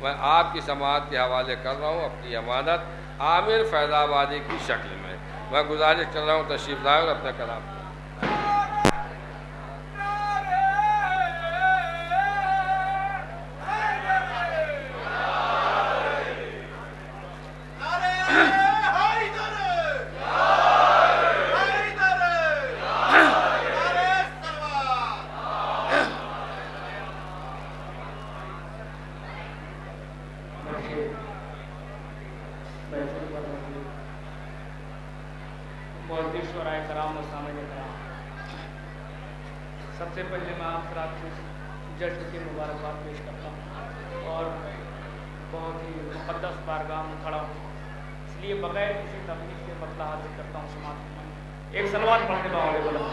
میں آپ کی سماعت کے حوالے کر رہا ہوں اپنی امانت عامر فیض آبادی کی شکل میں. میں گزارش کر رہا ہوں تشریف لائیں اور اپنا کلام. معزز شعراء کرام و سامعین کرام، سب سے پہلے میں آپ حضرات کو جشن کی مبارکباد پیش کرتا ہوں اور بہت ہی مقدس بارگاہ میں کھڑا ہوں، اس لیے بغیر کسی تمہید کے مطلع حاضر کرتا ہوں. سماعت ایک صلوات پڑھ کے دعا بولو.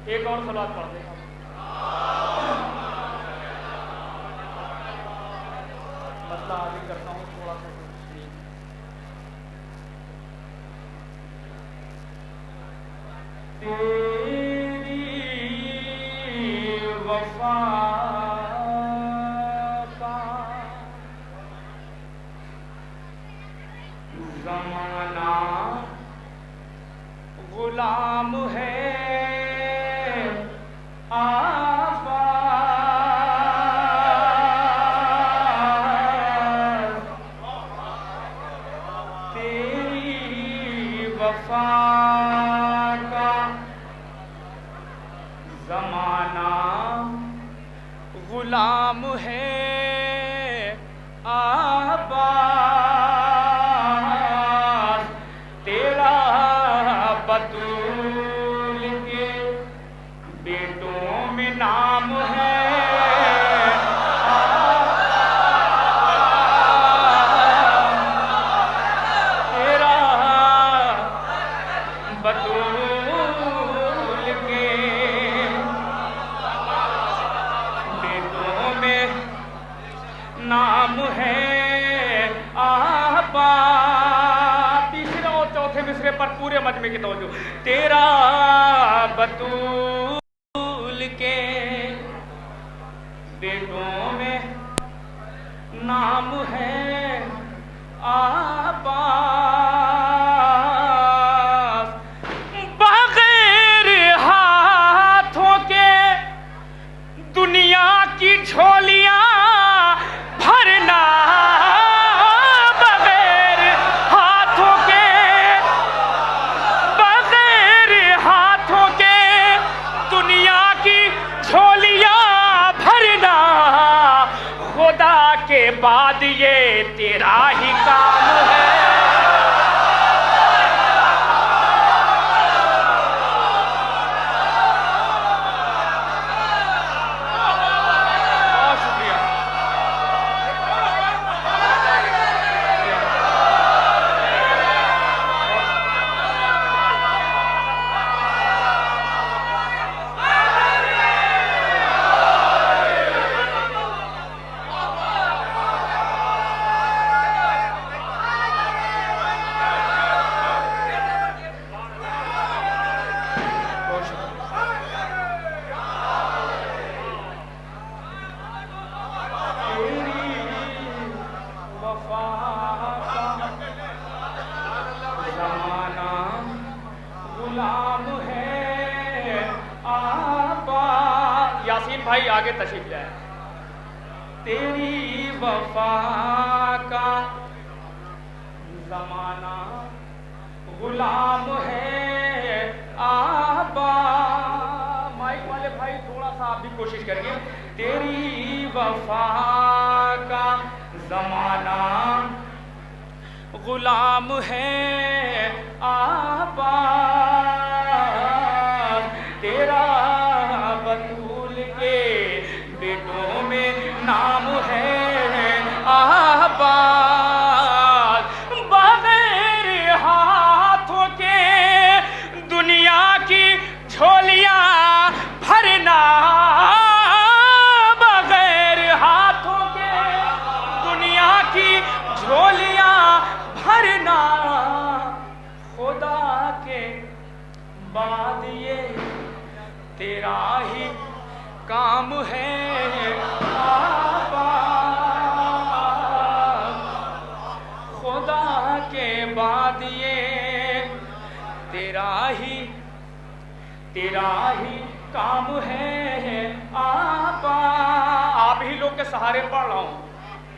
ایک اور صلوات پڑھ دیں. مسئلہ حاضر کرتا ہوں تھوڑا سا. تیری وفا کا زمانہ غلام ہے غلام ہے آباد، تیرا بطول کے بیٹوں میں نام ہے تیرا بطول کے نام ہے آباد. تیسرے اور چوتھے مصرے پر پورے مجمع کی توجہ. تیرا بطول کے بیٹوں میں نام ہے آباد، بغیر ہاتھوں کے دنیا کی جھولیاں بھرنا، بغیر ہاتھوں کے دنیا کی جھولیاں بھرنا، خدا کے بعد یہ تیرا ہی کام ہے. بھائی آگے تشریف لائیں. تیری وفا کا زمانہ غلام ہے آباد. مائک والے بھائی تھوڑا سا آپ بھی کوشش کریے. تیری وفا کا زمانہ غلام ہے آباد، تیرا بطول کے بیٹوں میں نام ہے آباد، بغیر ہاتھوں کے دنیا کی جھولیاں بھرنا، بغیر ہاتھوں کے دنیا کی جھولیاں بھرنا، خدا کے بعد یہ تیرا ہی کام ہے آباد، خدا کے بعد یہ تیرا ہی کام ہے آباد۔ آپ ہی لوگ کے سہارے پڑھ رہا ہوں،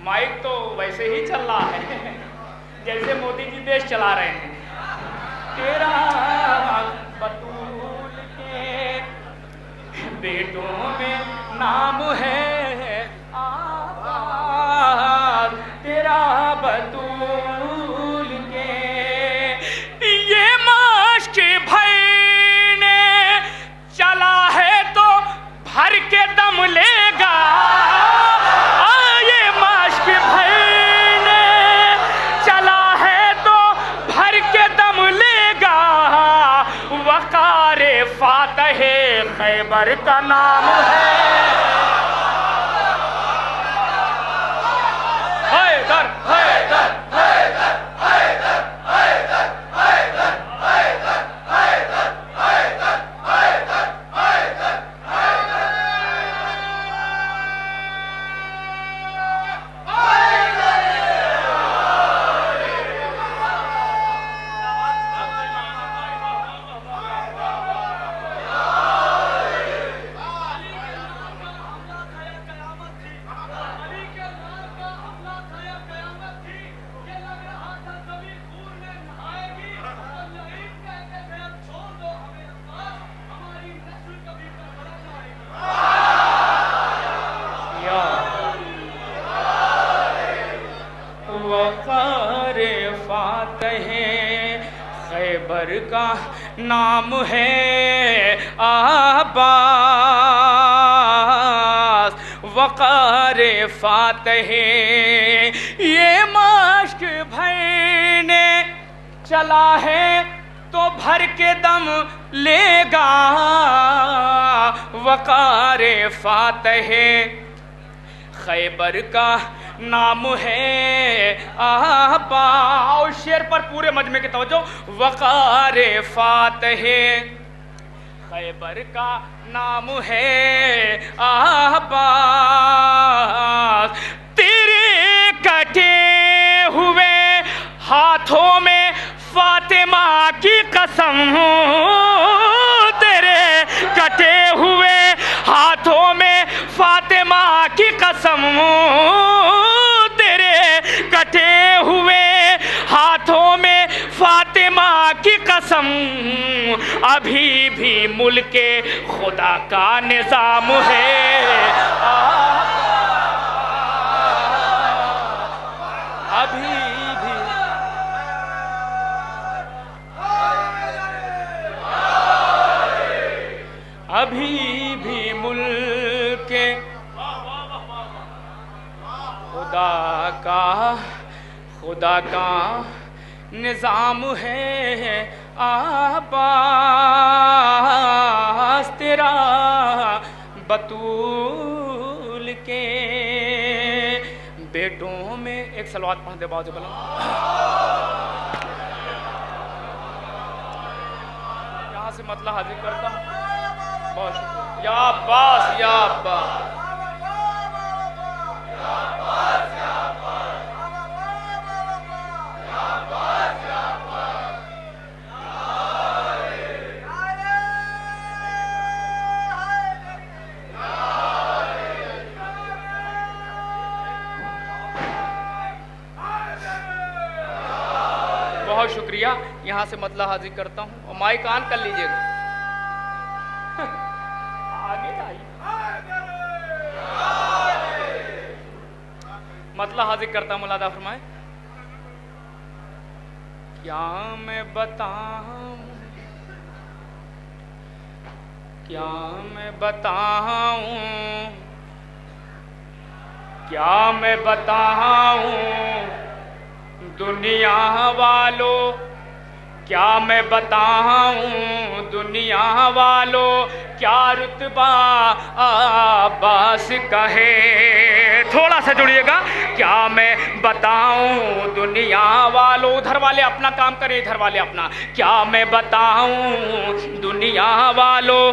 مائک تو ویسے ہی چل رہا ہے جیسے مودی جی دیش چلا رہے ہیں۔ تیرا بطول کے بیٹوں میں نام ہے آباد، تیرا بطول کے یہ مشک بھرنے چلا ہے تو بھر کے دم لے گا، یہ مشک بھرنے چلا ہے تو بھر کے دم لے گا، وقار فاتح خیبر کا نام ہے حیدر حیدر حیدر حیدر حیدر حیدر حیدر حیدر حیدر حیدر حیدر وقار فاتح خیبر کا نام ہے عباس، وقار فاتح یہ مشک بھرنے چلا ہے تو بھر کے دم لے گا، وقار فاتح خیبر کا نام ہے عباس۔ شعر پر پورے مجمع کی توجہ، وقار فاتح خیبر کا نام ہے عباس، تیرے کٹے ہوئے ہاتھوں میں فاطمہ کی قسم، تیرے کٹے ہوئے ہاتھوں میں فاطمہ کی قسم، تیرے کٹے ہوئے ہاتھوں میں فاطمہ کی قسم، ابھی بھی ملک خدا کا نظام ہے، ابھی بھی ملک خدا کا نظام ہے عباس، تیرا بطول کے بیٹوں میں ایک صلوات پڑھ دے باوجہ بلند۔ یہاں سے مطلع حاضر کرتا ہوں، بہت شکریہ۔ یا عباس یا عباس، بہت شکریہ۔ یہاں سے مطلع حاضر کرتا ہوں اور مائک آن کر لیجئے گا، آگے آئیے۔ مطلع حاضر کرتا ہوں، ملادہ فرمائیں۔ کیا میں بتاؤں، کیا میں بتاؤں، کیا میں بتاؤں دنیا والوں، کیا میں بتاؤں دنیا والوں، کیا رتبہ عباس کا ہے۔ تھوڑا سا جڑیے گا۔ کیا میں بتاؤں دنیا والوں، ادھر والے اپنا کام کریں، ادھر والے اپنا۔ کیا میں بتاؤں دنیا والوں،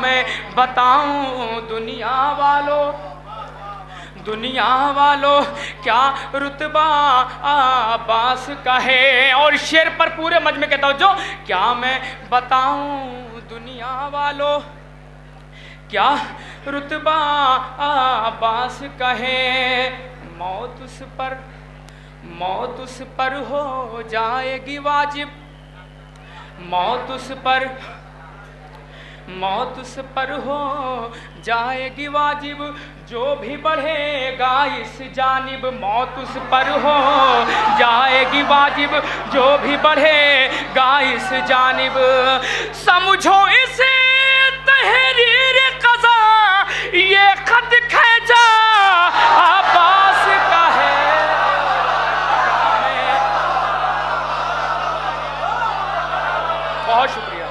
میں بتاؤں دنیا والوں کیا رتبہ عباس کا ہے. اور شعر پر پورے مجمع کے توجہ. کیا میں بتاؤں دنیا والوں کیا رتبہ عباس کا ہے. موت اس پر ہو جائے گی واجب. موت اس پر ہو جائے گی واجب. جو بھی بڑھے گا اس جانب. موت اس پر ہو جائے گی واجب. جو بھی بڑھے گا اس جانب. سمجھو اسے تحریر قضا یہ خط کھینچا عباس کا ہے. بہت شکریہ.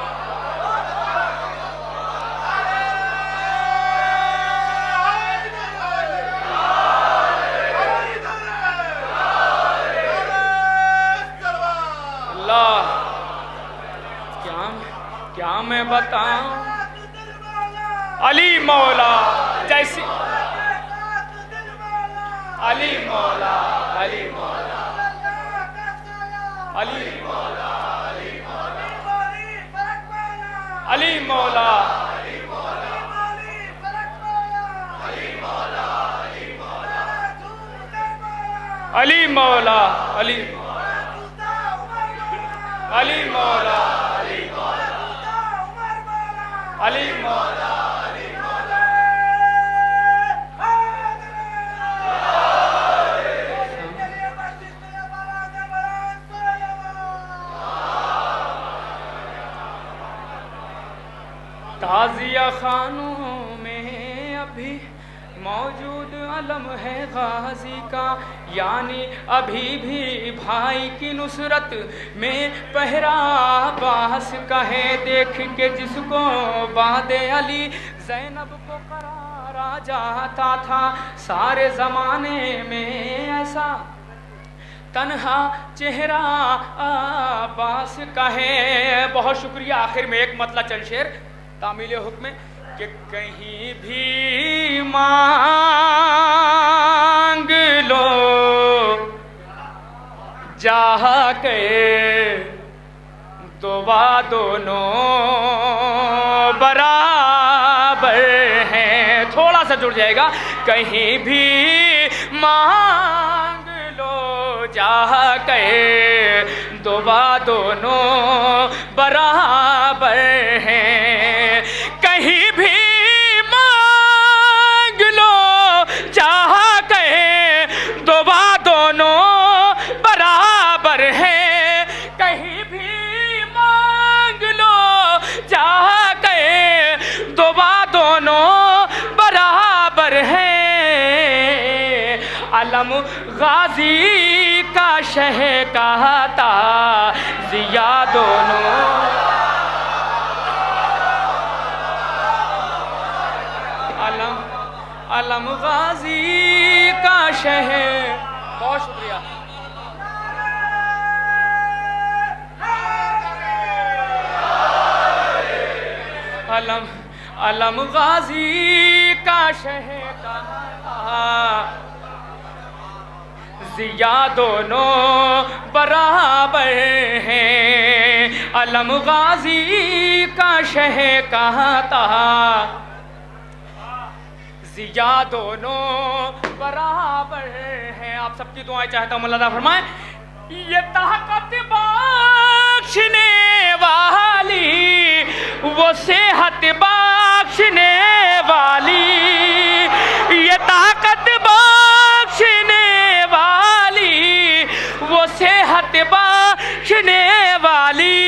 کیا میں بتاؤں علی مولا جیسی علی مولا علی مولا علی مولا علی مولا علی مولا علی علی مولا علی مولا تازیہ خانوں میں ابھی موجود علم ہے غازی کا. یعنی ابھی بھی بھائی کی نصرت میں پہرا عباس کا ہے. دیکھ کے جس کو بعد علی زینب کو قرار آ جاتا تھا. سارے زمانے میں ایسا تنہا چہرہ عباس کا ہے. بہت شکریہ. آخر میں ایک مطلع چند شعر تعمیل حکم کہ کہیں بھی مانگ لو جہاں کے دعا دونوں برابر ہیں. تھوڑا سا جڑ جائے گا. کہیں بھی مانگ لو جہاں کے دعا دونوں برابر ہیں. کہیں بھی مانگ لو چاہا کہے دعا دونوں برابر ہیں. کہیں بھی مانگ لو چاہا کہے دعا دونوں برابر ہیں. علم غازی کا شہ کہتا ضیا دونوں. علم غازی کا شہر. بہت شکریہ. علم غازی کا شہر کہا ضیا دونوں برابر ہیں. علم غازی کا شہر کہتا ضیا دونوں برابر ہیں. آپ سب کی دعائیں چاہتا ہوں اللہ تعالیٰ فرمائیں. یہ طاقت بخشنے والی وہ صحت بخشنے والی. یہ طاقت بخشنے والی وہ صحت بخشنے والی.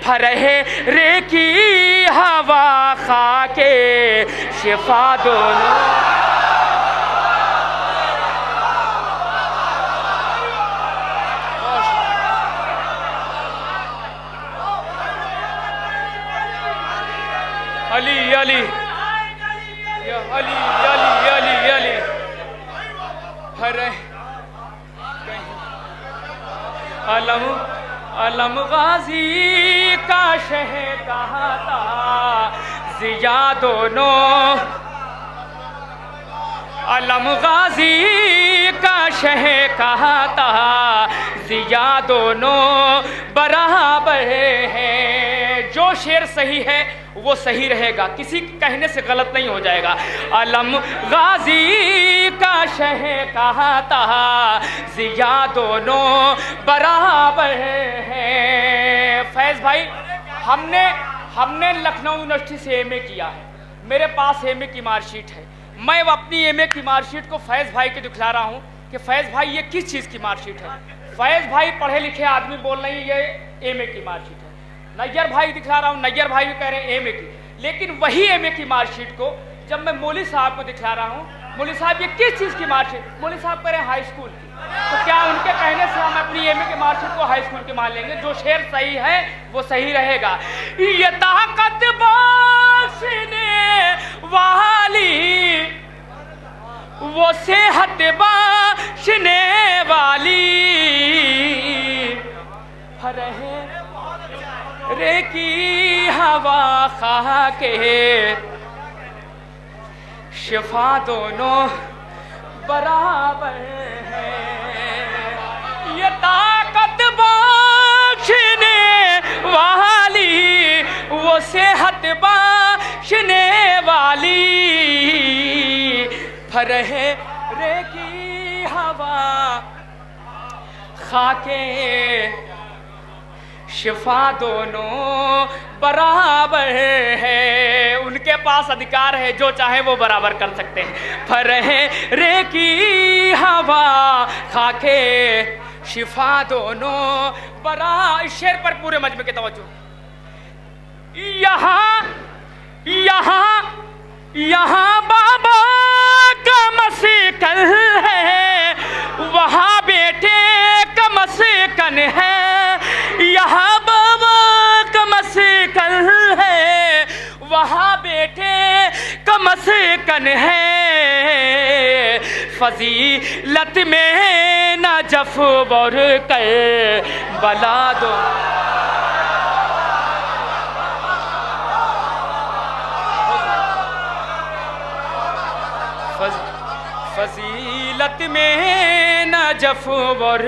فرح رے کی ہوا خاک شفا دونوں. علی علی یا علی علی علی علی ہر علم علم غازی کا شہ کہا تھا ضیا دونوں، علم غازی کا شہ کہا تھا ضیا دونوں برابر ہیں۔ جو شعر صحیح ہے وہ صحیح رہے گا، کسی کہنے سے غلط نہیں ہو جائے گا۔ علم غازی کا شہ کہا تھا ضیا دونوں برابر ہیں۔ فیض بھائی، ہم نے لکھنؤ یونیورسٹی سے ایم اے کیا ہے، میرے پاس ایم اے کی مارک شیٹ ہے۔ میں اپنی ایم اے کی مارک شیٹ کو فیض بھائی کو دکھلا رہا ہوں کہ فیض بھائی یہ کس چیز کی مارک شیٹ ہے۔ فیض بھائی پڑھے لکھے آدمی بول رہے ہیں یہ ایم اے کی مارک شیٹ ہے۔ نیّر بھائی دکھلا رہا ہوں، نیّر بھائی بھی کہہ رہے ہیں ایم اے کی، لیکن وہی ایم اے کی مارک شیٹ کو جب میں مولوی صاحب کو دکھلا رہا ہوں، مولوی صاحب یہ کس چیز کی مارک شیٹ، مولوی صاحب کہہ رہے ہیں ہائی اسکول کی۔ تو کیا ان کے کہنے سے ہم اپنی ایم اے کی مارک شیٹ کو ہائی اسکول کی مان لیں گے؟ جو شعر صحیح ہے وہ صحیح رہے گا۔ یہ طاقت بخشنے والی، وہ صحت بخشنے والی، رے کی ہوا خواہ کے شفا دونوں برابر ہیں۔ یہ طاقت بخشنے والی، وہ صحت بخشنے والی، رے کی ہوا خاکے شفا دونوں برابر ہے۔ ان کے پاس ادھیکار ہے، جو چاہے وہ برابر کر سکتے ہیں۔ رے کی ہوا خاکے شفا دونوں برابر۔ اس شعر پر پورے مجمع کے توجہ۔ یہاں بابا کا مسکن ہے، وہاں بیٹے کا مسکن ہے۔ یہاں بابا کا مسکن ہے، وہاں بیٹے کا مسکن ہے۔ فضیلت میں نجف اور کربلا دو، فضیلت میں نجف اور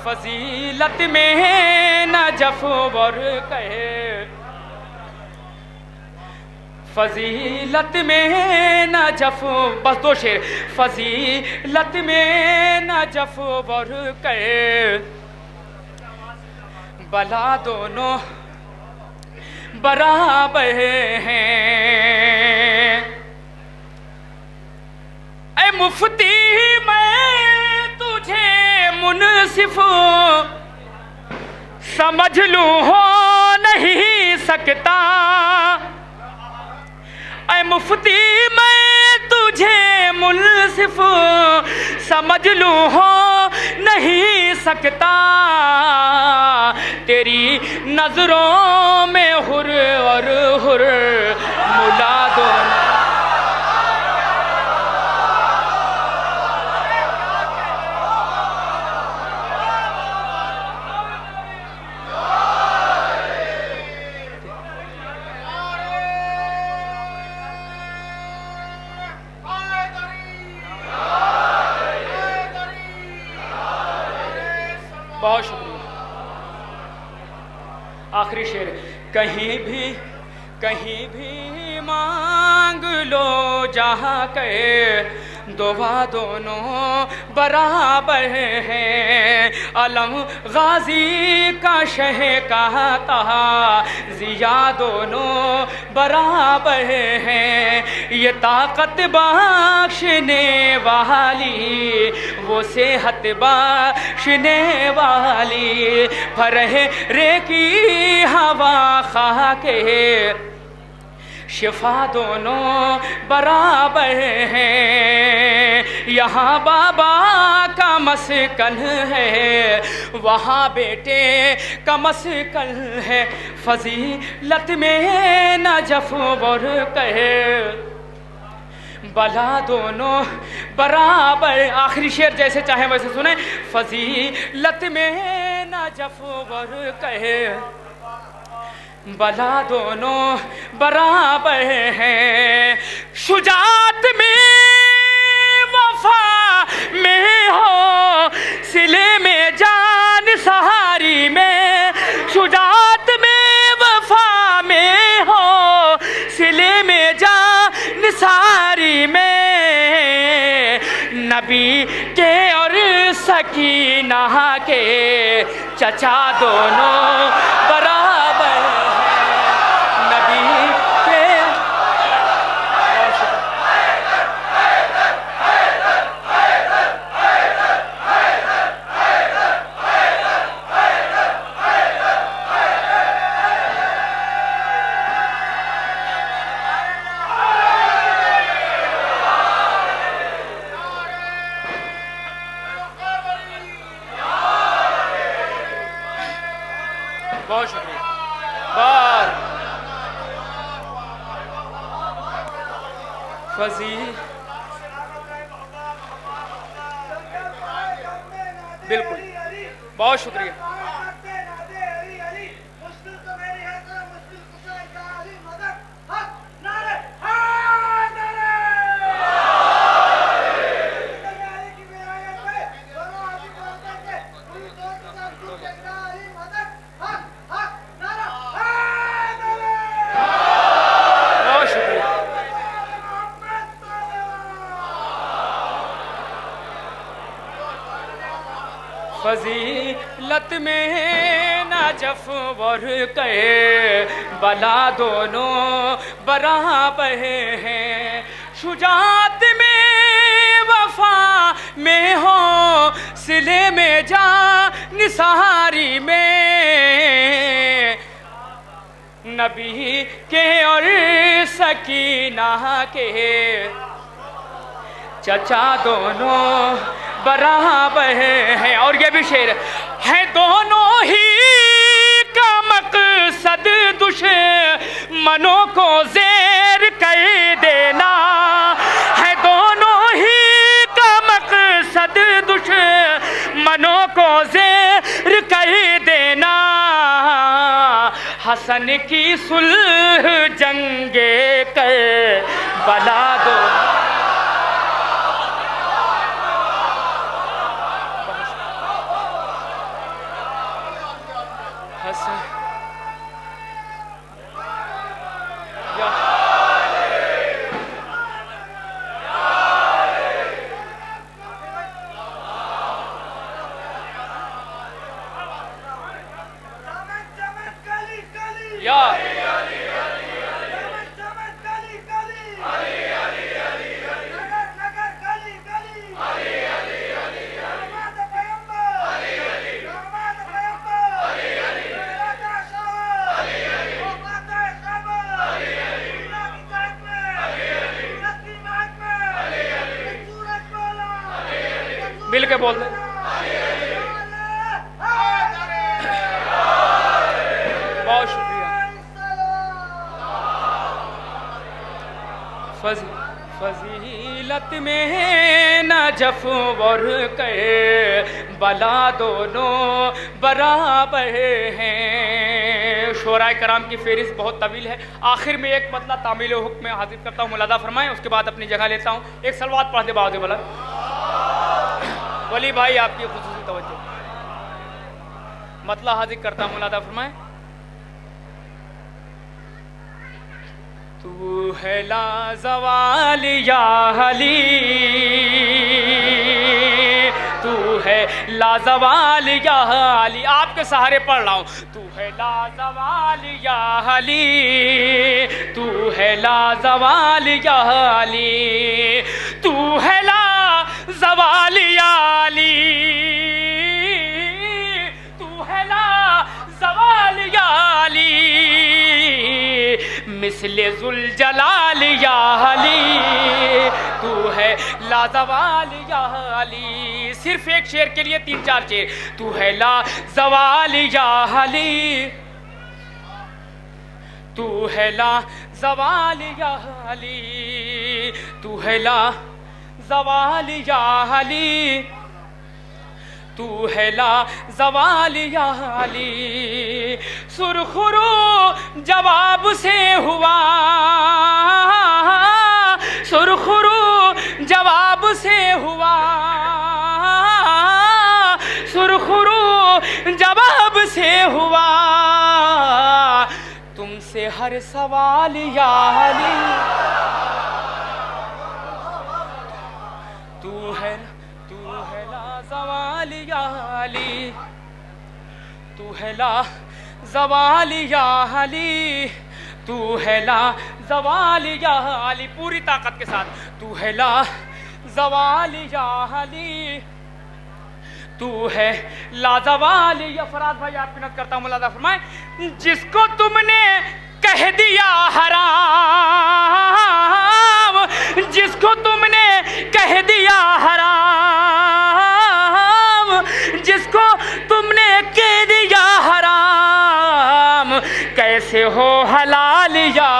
فضیلت میں نجف اور فضیلت میں نجف، بس دو شعر۔ فضیلت میں نجف اور بلا دونوں برابر ہیں۔ اے مفتی میں تجھے منصف سمجھ لوں ہو نہیں سکتا، اے مفتی میں تجھے منصف سمجھ لوں ہو نہیں سکتا، تیری نظروں میں حر اور حر ملا دونوں۔ بہت شکریہ۔ آخری شعر۔ کہیں بھی مانگ لو جہاں کے دعا دونوں برابر ہیں۔ علم غازی کا شہ کہا تھا ضیا دونوں برابر ہیں۔ یہ طاقت بخشنے والی، وہ صحت بخشنے والی، رے کی ہوا خواہ کے شفا دونوں برابر ہیں۔ یہاں بابا کا مسکن ہے، وہاں بیٹے کا مسکن ہے۔ فضیلت میں نجف اور بلا دونوں برابر. آخری شعر جیسے چاہیں ویسے سنیں. فضیلت میں نجف ور کہے بلا دونوں برابر ہیں. شجاعت میں وفا میں ہو سلے میں جان سہاری میں. شجاعت میں وفا میں ہو سلے میں جان ساری میں. نبی کے اور سکینہ کے چچا دونوں برابر ہیں. نبی کے بہت شکریہ. بالکل بہت شکریہ. فضیلت میں نجف ور کہے بلا دونوں برابر ہیں. شجاعت میں وفا میں ہو سلے میں جان سہاری میں. نبی کے اور سکینہ کے چچا دونوں برابر ہیں. اور یہ بھی شعر ہے. دونوں ہی کا مقصد دشمنوں کو زیر کر دینا ہے. دونوں ہی کا مقصد دشمنوں کو زیر کر دینا. حسن کی صلح جنگ کربلا دو. مل کے بول دیں. بہت شکریہ. فضیلت میں نجف ور کہے بلا دونوں برابر ہیں. شعراء کرام کی فہرست بہت طویل ہے. آخر میں ایک مطلب تعمیل و حکم میں حاضر کرتا ہوں. ملاحظہ فرمائیں. اس کے بعد اپنی جگہ لیتا ہوں. ایک صلوات پڑھ دے باوجہ بلند. ولی بھائی آپ کی خصوصی توجہ. مطلب حاضر کرتا ہوں. ملاحظہ فرمائیں. تو ہے لازوال یا علی. تو ہے لازوال یا علی. آپ کے سہارے پڑھ رہا ہوں. تو ہے لازوال یا علی. تو ہے لازوال یا علی. تو ہے لازوال یا علی. تو ہے لازوال یا علی. مثل ذوالجلال یا علی. تو ہے لازوال یا علی. صرف ایک شعر کے لیے 3-4 شعر. تو ہے لازوال یا علی. تو ہے زوال یا علی، تو ہے لا زوال یا علی، تو ہے لا زوال یا علی، سرخ رو جواب سے ہوا، سرخ رو جواب سے ہوا، سرخ رو جواب سے ہوا، تم سے ہر سوال یا علی، تو ہے لا زوال یا علی، تو ہے لا زوال یا علی، تو ہے لا زوال یا علی، پوری طاقت کے ساتھ، تو ہے لا زوال یا علی، تو ہے لا زوال یا فراد بھائی آپ کی نظر کرتا ہوں ملاحظہ فرمائیں، جس کو تم نے کہہ دیا حرام، جس کو تم نے کہہ دیا حرام، جس کو تم نے کہہ دیا حرام، کیسے ہو حلال یا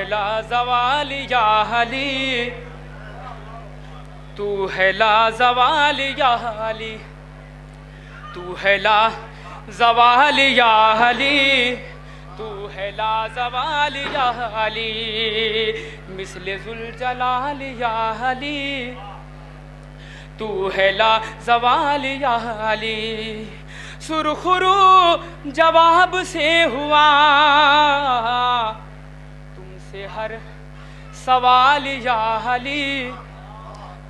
لا زوال یا علی، تو ہے لا زوال یا علی، تو ہے لا زوال یا علی، تو ہے لا زوال یا علی، مثل ذوالجلال یا علی، تو ہے لا زوال یا علی، سرخ رو جواب سے ہوا، ہر سوال یا علی،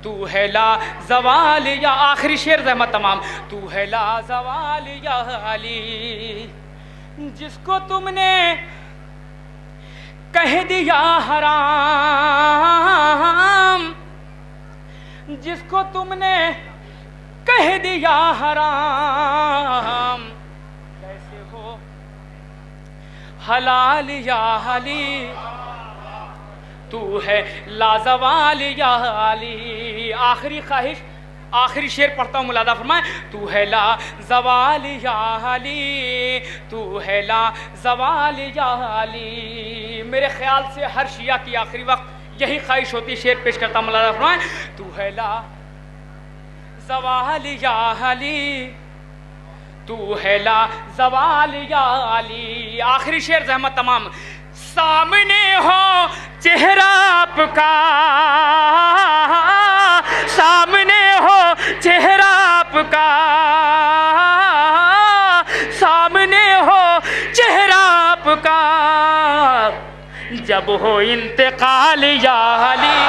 تو ہے لا زوال یا آخری شعر زحمت تمام، تو ہے لا زوال یا علی، جس کو تم نے کہہ دیا حرام، جس کو تم نے کہہ دیا حرام، کیسے ہو حلال یا علی، تو ہے لا زوال یا علی، آخری خواہش آخری شعر پڑھتا ہوں ملاحظہ فرمائیں، تو ہے لا زوال یا علی، تو ہے لا زوال یا علی، میرے خیال سے ہر شیعہ کی آخری وقت یہی خواہش ہوتی، شعر پیش کرتا ہوں ملاحظہ فرمائیں، تو ہے لا زوال یا علی، تو ہے لا زوال یا علی، آخری شعر زحمت تمام، سامنے ہو چہرہ آپ کا، سامنے ہو چہرہ آپ کا، سامنے ہو چہرہ آپ کا، جب ہو انتقال یا علی،